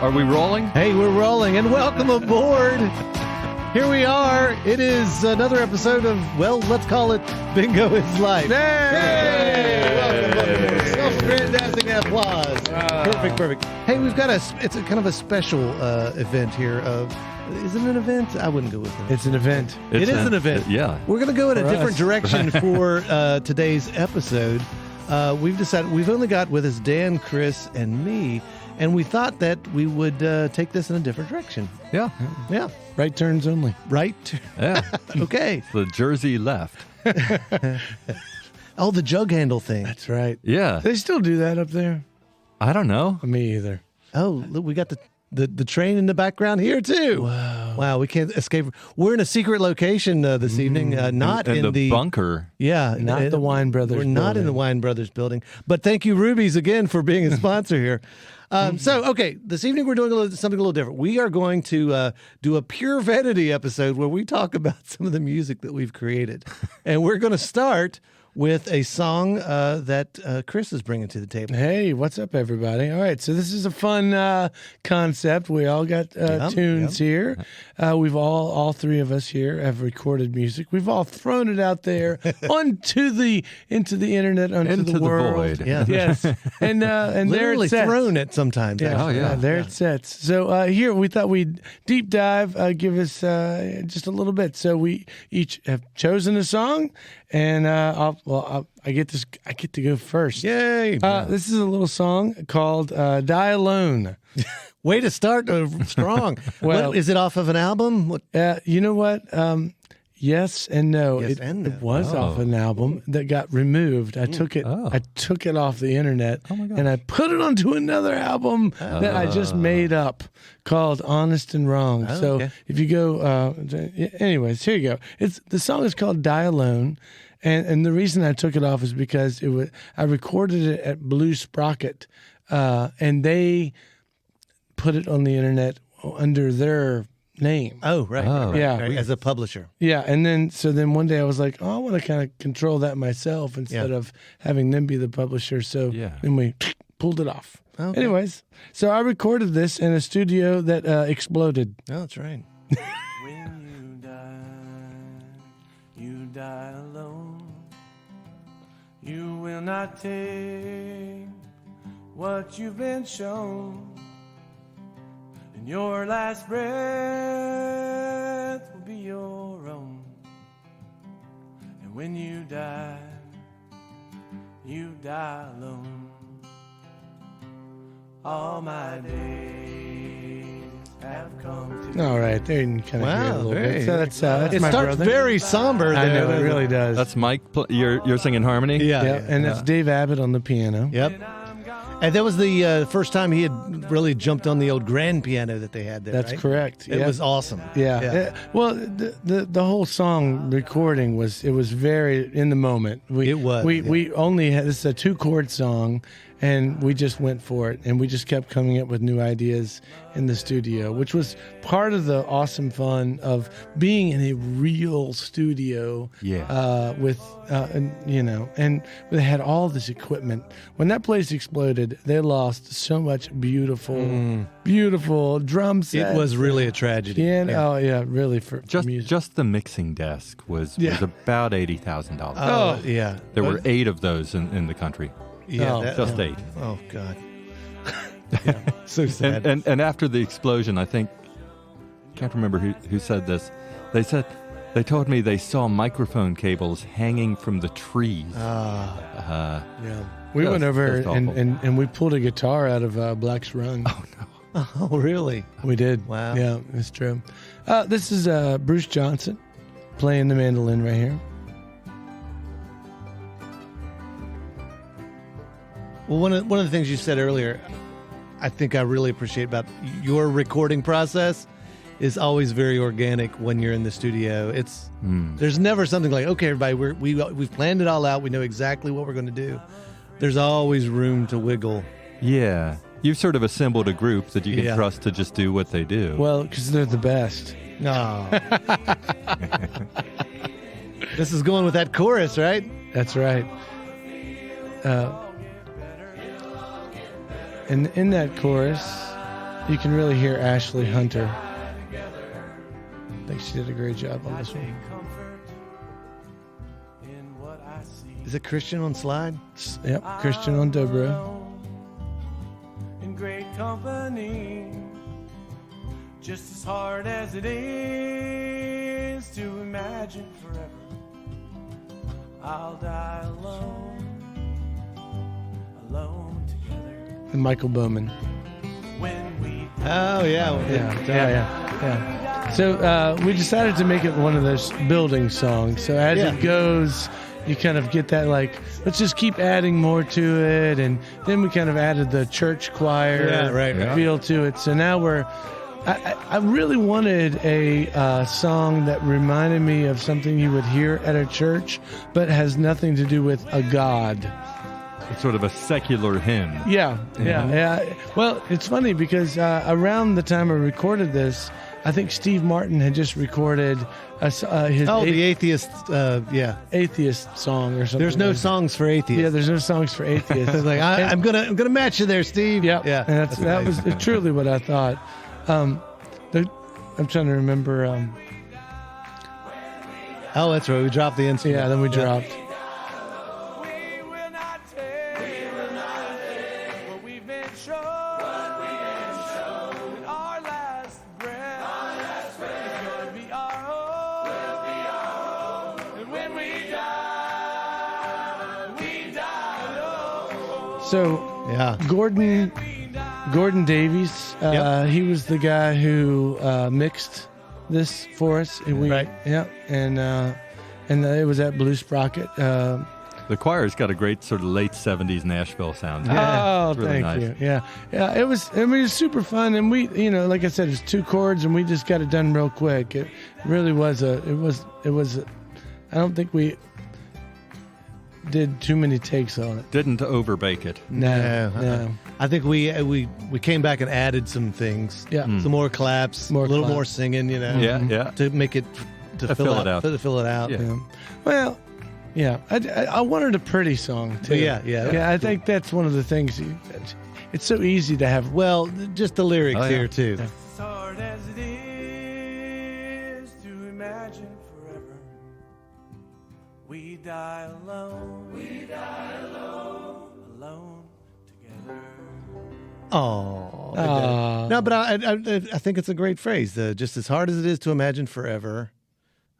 Are we rolling? Hey, we're rolling, and welcome aboard. Here we are. It is another episode of, well, let's call it Bingo is Life. Hey! Welcome aboard. Self-aggrandizing applause. Perfect. Hey, we've got it's a kind of a special event here. Is it an event? I wouldn't go with it. It's an event. It is an event. Yeah. We're going to go in a For different us. direction for today's episode. We've decided we've only got with us Dan, Chris, and me, and we thought that we would take this in a different direction. Yeah. Yeah. Right turns only. Right? Yeah. Okay. The jersey left. Oh, the jug handle thing. That's right. Yeah. They still do that up there? I don't know. Me either. Oh, look, we got the train in the background here too. Wow, we can't escape. We're in a secret location this evening, not And in the bunker. Yeah, Not the Wine Brothers We're not in the building. Wine Brothers building. But thank you, Ruby's, again, for being a sponsor here. Okay, this evening we're doing something a little different. We are going to do a pure vanity episode where we talk about some of the music that we've created. And we're going to start with a song that Chris is bringing to the table. Hey, what's up, everybody? All right, so this is a fun concept. We all got tunes here. We've all three of us here have recorded music. We've all thrown it out there into the internet, into the world. void. Yeah. Yes, and there Literally it sets. thrown it sometimes. Yeah. actually. Oh, yeah. There it sets. So here we thought we'd deep dive, give us just a little bit. So we each have chosen a song, and I get to go first. Yay. This is a little song called "Die Alone." Way to start strong. Well- Is it off of an album? What? You know what? Yes and no. Yes and no. It was off an album that got removed. I took it. Oh. I took it off the internet, Oh my gosh. and I put it onto another album that I just made up called "Honest and Wrong." Oh, so okay. if you go, anyways, here you go. The song is called "Die Alone," and the reason I took it off is because I recorded it at Blue Sprocket, and they put it on the internet under their name. Oh, right. Oh. right, Yeah. right, as a publisher. Yeah, and then one day I was like, I want to kind of control that myself instead of having them be the publisher. So Yeah. then we pulled it off. Okay. Anyways, so I recorded this in a studio that exploded. Oh, that's right. When you die alone. You will not take what you've been shown, and your last breath will be your own. And when you die alone. All my days have come to All right, there you can kind of hear it a little very- bit. So that's It my starts brother. very somber. I there, know, it doesn't really does. That's Mike. You're singing harmony? Yeah. Yeah, and that's Dave Abbott on the piano. Yep. And that was the first time he had really jumped on the old grand piano that they had there. That's right? correct. It Yeah. was awesome. Yeah. Well, the whole song recording was very in the moment. It was, We only had this is a 2-chord song, and we just went for it, and we just kept coming up with new ideas in the studio, which was part of the awesome fun of being in a real studio. Yeah. And they had all this equipment. When that place exploded, they lost so much beautiful drum sets. It was really a tragedy. Oh yeah, really for music. Just the mixing desk was about $80,000. Oh, yeah. There were 8 of those in the country. Yeah. Oh, Just 8. Oh, God. So sad. And after the explosion, I think, can't remember who said this. They told me they saw microphone cables hanging from the trees. Yeah. We Just- went over just awful. and we pulled a guitar out of Black's Run. Oh no! Oh, really? We did. Wow. Yeah, it's true. This is Bruce Johnson playing the mandolin right here. Well, one of the things you said earlier, I think I really appreciate about your recording process is always very organic when you're in the studio. It's there's never something like, okay, everybody, we've planned it all out. We know exactly what we're going to do. There's always room to wiggle. Yeah, you've sort of assembled a group that you can trust to just do what they do. Well, because they're the best. No. This is going with that chorus, right? That's right. And in that chorus, you can really hear Ashley Hunter. I think she did a great job on this one. Is it Christian on slide? Yep, Christian on dobro. In great company, just as hard as it is to imagine forever, I'll die alone together. And Michael Bowman. When we Oh, yeah. Yeah. So we decided to make it one of those building songs. So as it goes, you kind of get that, like, let's just keep adding more to it. And then we kind of added the church choir feel to it. So now I really wanted a song that reminded me of something you would hear at a church, but has nothing to do with a God. It's sort of a secular hymn. Yeah. Well, it's funny because around the time I recorded this, I think Steve Martin had just recorded his the atheist, atheist song or something. There's no songs for atheists. Yeah, there's no songs for atheists. It's like I'm gonna match you there, Steve. Yep. Yeah, And that was truly what I thought. I'm trying to remember. Oh, that's right. We dropped the instrument. Yeah, then we dropped. we will not take what we've been shown. And our last breath is gonna be our own. And when we die alone. So Yeah. Gordon Davies, he was the guy who mixed this for us. Right. Yeah, and it was at Blue Sprocket. The choir's got a great sort of late 70s Nashville sound. Oh, It's really thank nice. you. Yeah. It was. I mean, it's super fun, and we, like I said, it's 2 chords, and we just got it done real quick. It really was I don't think we did too many takes on it. Didn't overbake it. No. I think we came back and added some things. Yeah. Some more claps, a little more singing. Yeah. to make it to fill it out. To fill it out. Yeah. Well, yeah. I wanted a pretty song too. Yeah. I think that's one of the things. It's so easy to have. Well, just the lyrics here too. Yeah. As hard as it is to imagine forever, we die alone together. Oh. Aw. No, but I think it's a great phrase. Just as hard as it is to imagine forever,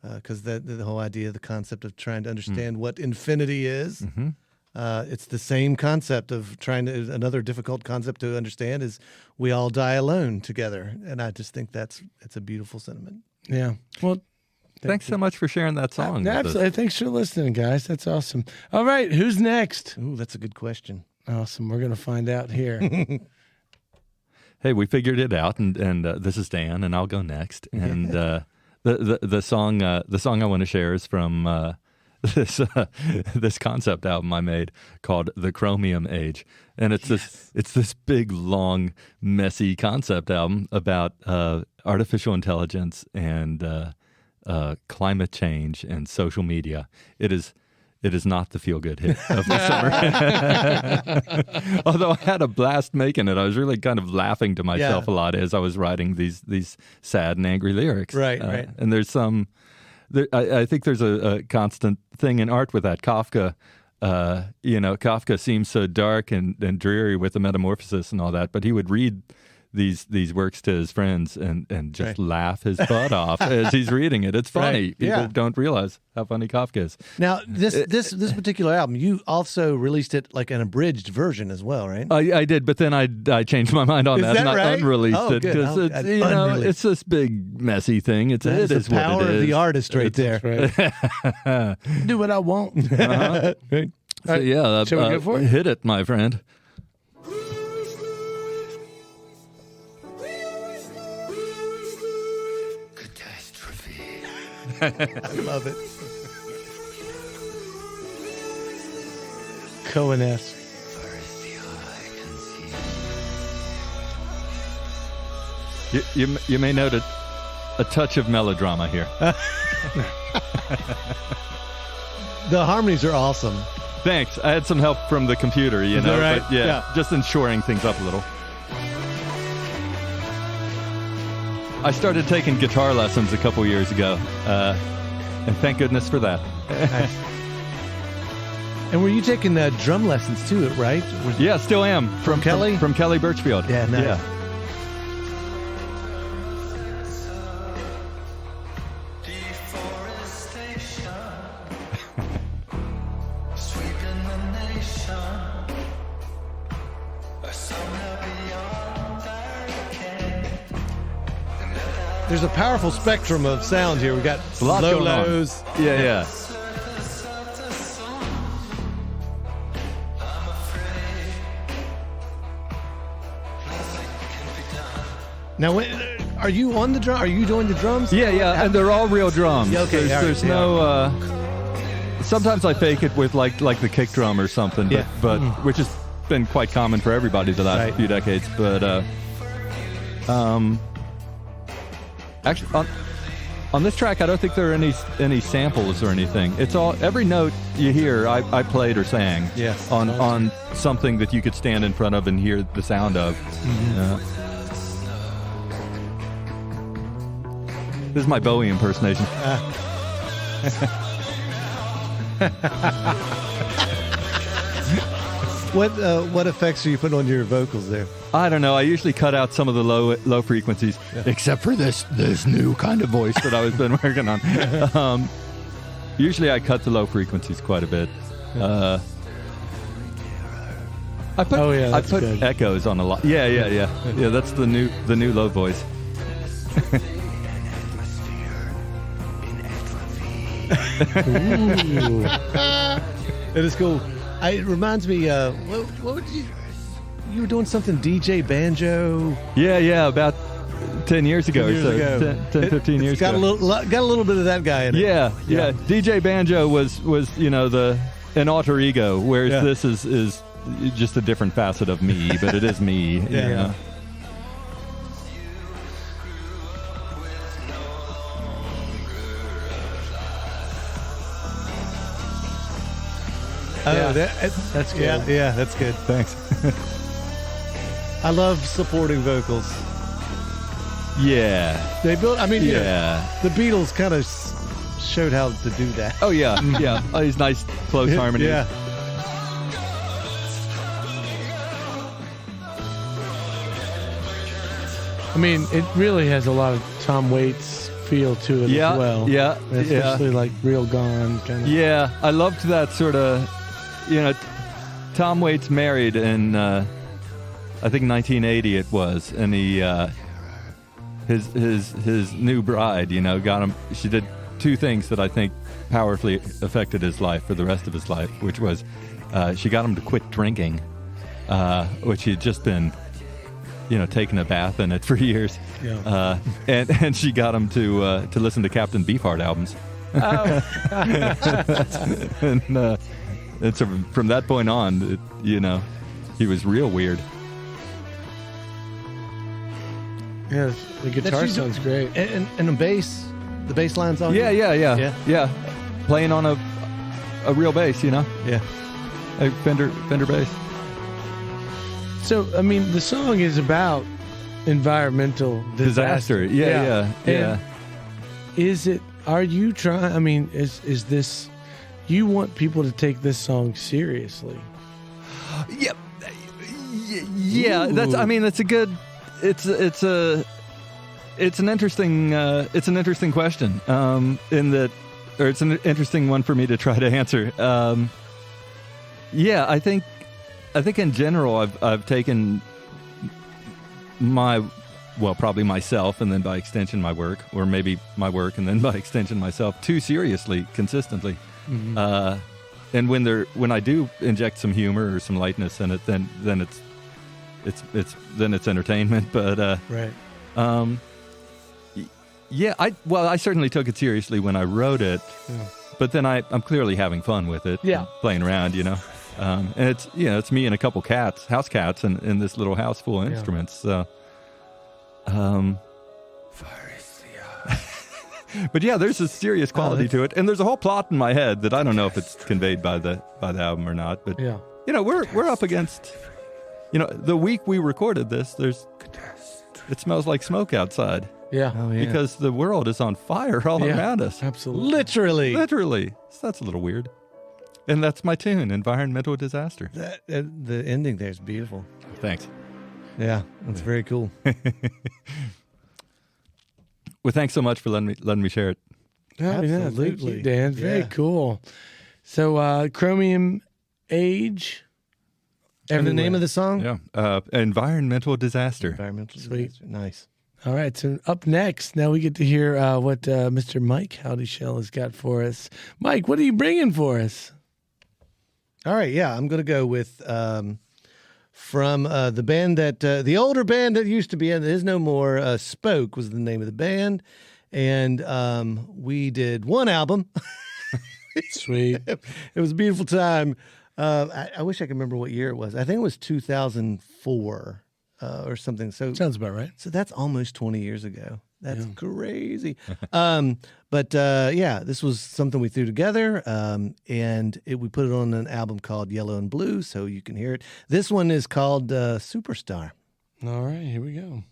because the whole idea, the concept of trying to understand what infinity is. Mm-hmm. It's the same concept of another difficult concept to understand is we all die alone together. And I just think it's a beautiful sentiment. Yeah. Well, Thanks so much for sharing that song. with us. absolutely. Thanks for listening, guys. That's awesome. All right. Who's next? Ooh, that's a good question. Awesome. We're going to find out here. Hey, we figured it out, and this is Dan, and I'll go next. And the song I want to share is from this concept album I made called The Chromium Age, and it's this big, long, messy concept album about artificial intelligence and climate change and social media. It is not the feel-good hit of the summer. Although I had a blast making it. I was really kind of laughing to myself a lot as I was writing these sad and angry lyrics. Right. And there's I think there's a constant thing in art with that. Kafka, Kafka seems so dark and dreary with the Metamorphosis and all that, but he would read these works to his friends and just laugh his butt off as he's reading it. It's funny. People don't realize how funny Kafka is. Now, this particular album, you also released it like an abridged version as well, right? I did, but then I changed my mind on Is that and that I right? unreleased Oh, it good. because Unreleased. it's this big messy thing. It That's is the what power it is. of the artist right there. Right. Do what I want. Right. So, yeah, Shall we go for it? Hit it, my friend. I love it. Cohen-esque. You may note a touch of melodrama here. The harmonies are awesome. Thanks. I had some help from the computer, that right? but just ensuring things up a little. I started taking guitar lessons a couple years ago, and thank goodness for that. And were you taking drum lessons too, right? Yeah, still am. From Kelly? From Kelly Birchfield. Yeah, nice. Yeah. There's a powerful spectrum of sound here. We got lot low going on. lows. Yeah. Now, are you on the drum? Are you doing the drums? Yeah, and they're all real drums. Yeah, okay, There's no. Sometimes I fake it with like the kick drum or something, but which has been quite common for everybody the last few decades. But actually, on this track, I don't think there are any samples or anything. It's all every note you hear, I played or sang. Yes. On something that you could stand in front of and hear the sound of. This is my Bowie impersonation. What effects are you putting on your vocals there? I don't know. I usually cut out some of the low frequencies, except for this new kind of voice that I've been working on. Usually, I cut the low frequencies quite a bit. I put good. echoes on a lot. Yeah. That's the new low voice. Ooh. It is cool. It reminds me, what would you were doing something DJ banjo? Yeah, about 10 years ago 10 years or so. ago. 10, 15 years got ago. Got a little bit of that guy in it. Yeah. DJ banjo was an alter ego, whereas this is just a different facet of me, but it is me. Yeah. You know? Oh, That's good. Yeah, that's good. Thanks. I love supporting vocals. Yeah. They built. I mean, Yeah. the Beatles kind of showed how to do that. Oh, yeah. Yeah. All these nice, close harmonies. Yeah. I mean, it really has a lot of Tom Waits feel to it as well. Yeah. Especially like Real Gone kind of. Yeah. I loved that sort of, Tom Waits married in, I think 1980 it was, and he, his new bride, got him. She did two things that I think powerfully affected his life for the rest of his life, which was she got him to quit drinking, which he had just been, taking a bath in it for years. Yeah. And she got him to listen to Captain Beefheart albums. Oh. And so from that point on, he was real weird. Yeah, the guitar sounds great. And the bass line's on. Yeah. Playing on a real bass, Yeah. a Fender bass. So, I mean, the song is about environmental disaster. Yeah. And are you trying, I mean, is this, you want people to take this song seriously? Yeah. That's a good, it's an interesting question, in that, or it's an interesting one for me to try to answer. I think in general, I've taken probably myself, and then by extension my work, or maybe my work and then by extension myself, too seriously, consistently. Mm-hmm. And when I do inject some humor or some lightness in it, then it's entertainment. But right. I certainly took it seriously when I wrote it. Yeah. But then I'm clearly having fun with it. Yeah. Playing around, and it's me and a couple house cats in this little house full of instruments. So, but yeah, there's a serious quality to it, and there's a whole plot in my head that I don't know if it's conveyed by the album or not. But we're up against, the week we recorded this. It smells like smoke outside. Yeah. Oh, yeah. because the world is on fire all Yeah. around us. Absolutely. Literally. Literally. So that's a little weird. And that's my tune, Environmental Disaster. The ending there is beautiful. Thanks. Yeah, that's very cool. Well, thanks so much for letting me share it. Oh, yeah, thank Absolutely. you, Dan. Very Yeah. cool. So, Chromium Age. And the name of the song? Yeah. Environmental Disaster. Environmental Sweet. Disaster. Nice. All right. So up next, now we get to hear what Mr. Mike Howdyshell has got for us. Mike, what are you bringing for us? All right, yeah, I'm going to go with from the band that the older band that used to be in, is no more. Spoke was the name of the band, and we did one album. Sweet. It was a beautiful time. I wish I could remember what year it was. I think it was 2004 or something. So Sounds about right. So that's almost 20 years ago. That's crazy. But yeah, this was something we threw together, and we put it on an album called Yellow and Blue, so you can hear it. This one is called Superstar. All right, here we go.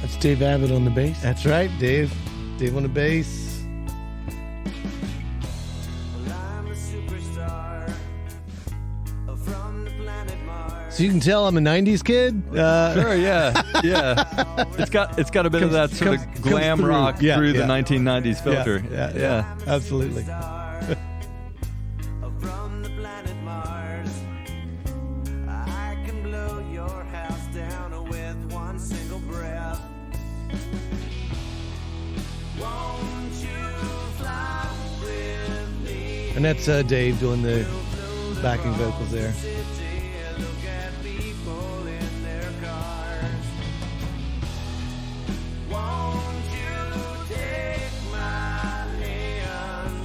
That's Dave Abbott on the bass. That's right, Dave. Dave on the bass. Well, I'm a superstar from the planet Mars. So you can tell I'm a 90s kid. Sure, yeah. Yeah. It's got a bit of that sort of glam through. rock Yeah, through yeah. the 1990s filter. yeah. Absolutely. From the planet Mars, I can blow your house down with one single breath. Won't you fly with me? And that's Dave doing the backing vocals there. City, look at people in their cars. Won't you take my hand?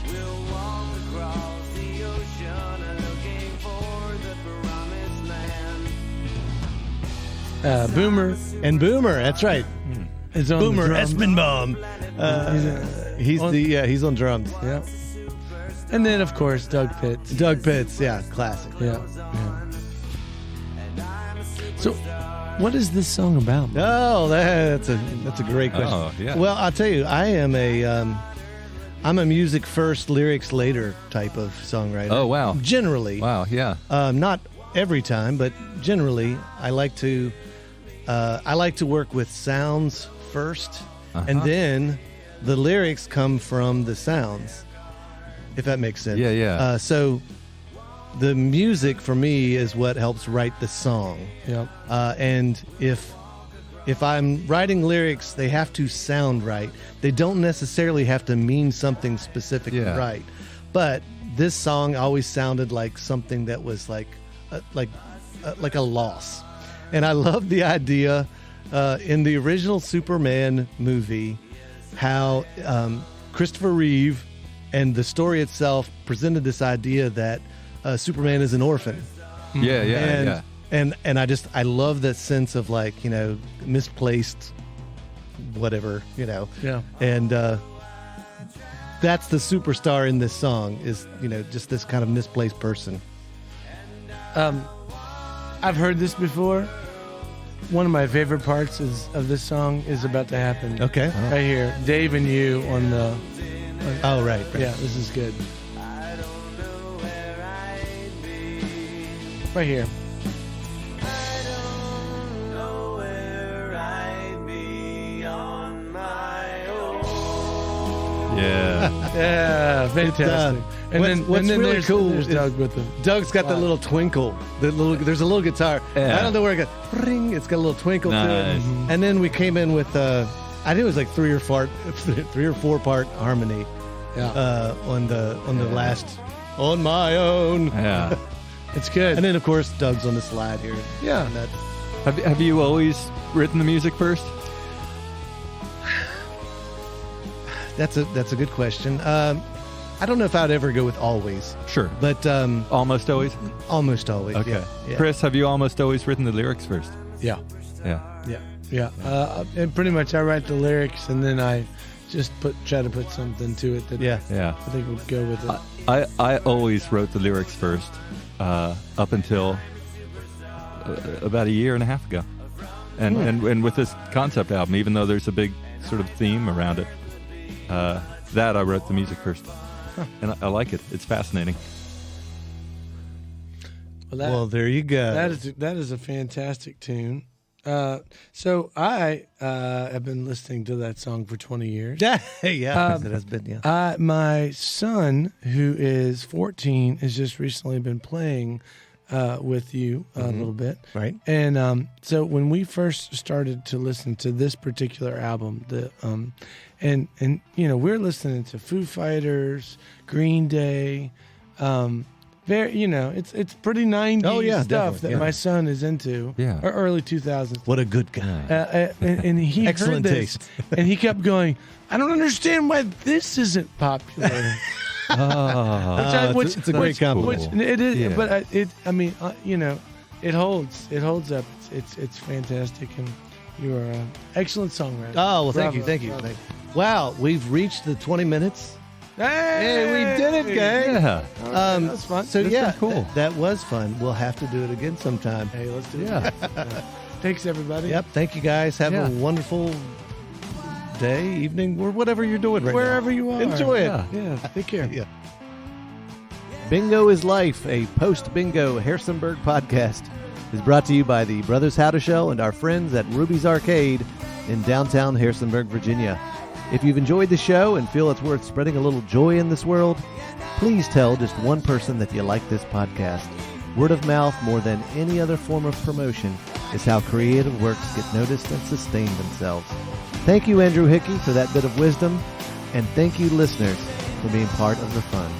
We'll walk across the ocean looking for the promised land. Boomer And Boomer, that's right. is on Boomer the drums. Espenbaum. He's on drums. Yeah. And then, of course, Doug Pitts. Doug Pitts, yeah, classic. Yeah. So, what is this song about? Oh, that's a great question. Oh, yeah. Well, I'll tell you, I am I'm a music first, lyrics later type of songwriter. Oh, wow. Generally, Wow, yeah. not every time, but generally, I like to work with sounds 1st and then the lyrics come from the sounds. If that makes sense. Yeah, yeah. So the music for me is what helps write the song. Yep. And if I'm writing lyrics, they have to sound right. They don't necessarily have to mean something specific Yeah. right. But this song always sounded like something that was like a loss. And I love the idea in the original Superman movie how Christopher Reeve and the story itself presented this idea that Superman is an orphan. Yeah, yeah, and I love that sense of like, misplaced whatever, Yeah. and that's the superstar in this song is, just this kind of misplaced person. I've heard this before. One of my favorite parts of this song is about to happen. Okay. Right here. Dave and you on the... Oh, right. Yeah, this is good. Right here. Yeah. Yeah, fantastic. What's really there's, cool there's is Doug with them. Doug's got that little twinkle. There's a little guitar. Yeah. I don't know where it goes. Ring. It's got a little twinkle to it. Nice. And then we came in with I think it was like 3 or 4 part harmony. Yeah. On the last On My Own. Yeah. It's good. And then of course Doug's on the slide here. Yeah. And that, Have you always written the music first? that's a good question. I don't know if I'd ever go with always, Sure. but Almost always? almost always. Okay. Yeah. Chris, have you almost always written the lyrics first? Yeah. Yeah. Yeah. And pretty much I write the lyrics and then I just try to put something to it that Yeah. Yeah. I think would go with it. I always wrote the lyrics first up until about a year and a half ago. And with this concept album, even though there's a big sort of theme around it, that I wrote the music first. And I like it. It's fascinating. Well, there you go. That is a fantastic tune. So I have been listening to that song for 20 years. yeah, it has been. Yeah. My son, who is 14, has just recently been playing with you a little bit. Right. And so when we first started to listen to this particular album, and we're listening to Foo Fighters, Green Day, very, it's pretty 90s stuff that my son is into. Yeah. Or early 2000s. What a good guy. And he Excellent heard this, taste. and he kept going, I don't understand why this isn't popular. It's a great compliment. Which it is, Yeah. but it holds up. It's fantastic, and you are an excellent songwriter. Oh, well, Bravo, thank you. bravo. Wow, we've reached the 20 minutes. Hey, we did it, gang. Yeah. That was fun. So That's yeah, cool. that was fun. We'll have to do it again sometime. Hey, let's do Yeah. it. Thanks, everybody. Yep. Thank you, guys. Have Yeah. a wonderful day, evening, or whatever you're doing right Wherever now. you are. Enjoy it. Yeah. Yeah, take care. Yeah. Bingo is Life, a post-bingo Harrisonburg podcast, is brought to you by the Brothers How to Show and our friends at Ruby's Arcade in downtown Harrisonburg, Virginia. If you've enjoyed the show and feel it's worth spreading a little joy in this world, please tell just one person that you like this podcast. Word of mouth, more than any other form of promotion, is how creative works get noticed and sustain themselves. Thank you, Andrew Hickey, for that bit of wisdom, and thank you, listeners, for being part of the fun.